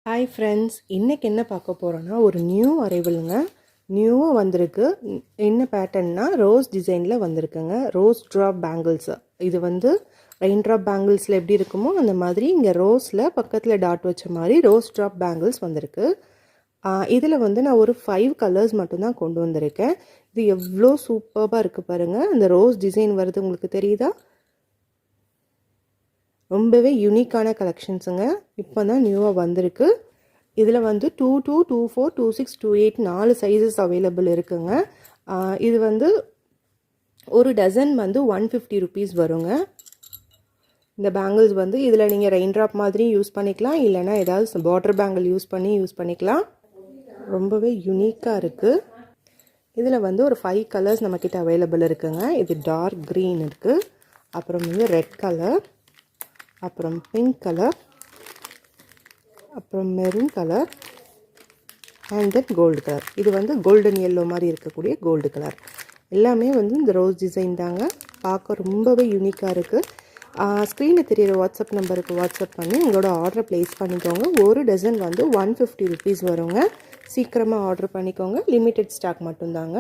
Hi friends, இன்றைக்கி என்ன பார்க்க போகிறோன்னா ஒரு நியூ அரைவலுங்க. நியூவாக வந்திருக்கு. என்ன பேட்டர்ன்னா ரோஸ் டிசைனில் வந்திருக்குங்க. Rose drop bangles. இது வந்து ரெயின் ட்ராப் பேங்கிள்ஸில் எப்படி இருக்குமோ அந்த மாதிரி இங்கே ரோஸில் பக்கத்தில் டாட் வச்ச மாதிரி ரோஸ் ட்ராப் பேங்கிள்ஸ் வந்திருக்கு. இதில் வந்து நான் ஒரு 5 கலர்ஸ் மட்டும்தான் கொண்டு வந்திருக்கேன். இது எவ்வளோ சூப்பராக இருக்குது பாருங்கள். அந்த ரோஸ் டிசைன் வருது, உங்களுக்கு தெரியுதா? ரொம்பவே யூனிக்கான கலெக்ஷன்ஸுங்க. இப்போ தான் நியூவாக வந்திருக்கு. இதில் வந்து 22, 24, 26, 28 4 சைஸஸ் அவைலபிள் இருக்குங்க. இது வந்து ஒரு டசன் வந்து 150 ருபீஸ் வருங்க. இந்த பேங்கிள்ஸ் வந்து இதில் நீங்கள் ரெயின் ட்ராப் மாதிரி யூஸ் பண்ணிக்கலாம், இல்லைனா ஏதாவது பார்டர் பேங்கிள் யூஸ் பண்ணிக்கலாம். ரொம்பவே யூனிக்காக இருக்குது. இதில் வந்து ஒரு 5 கலர்ஸ் நம்மக்கிட்ட அவைலபிள் இருக்குங்க. இது டார்க் க்ரீன் இருக்குது, அப்புறம் வந்து ரெட் கலர், அப்புறம் பிங்க் கலர், அப்புறம் maroon colour, and then gold colour. இது வந்து கோல்டன் எல்லோ மாதிரி இருக்கக்கூடிய கோல்டு கலர். எல்லாமே வந்து இந்த ரோஸ் டிசைன் தாங்க. பார்க்க ரொம்பவே யூனிக்காக இருக்குது. ஸ்க்ரீனில் தெரியிற வாட்ஸ்அப் நம்பருக்கு வாட்ஸ்அப் பண்ணி உங்களோட ஆர்டரை ப்ளேஸ் பண்ணிக்கோங்க. ஒரு டசன் வந்து 150 ருபீஸ் வருங்க. சீக்கிரமாக ஆர்டர் பண்ணிக்கோங்க. லிமிட்டட் ஸ்டாக் மட்டும்தாங்க.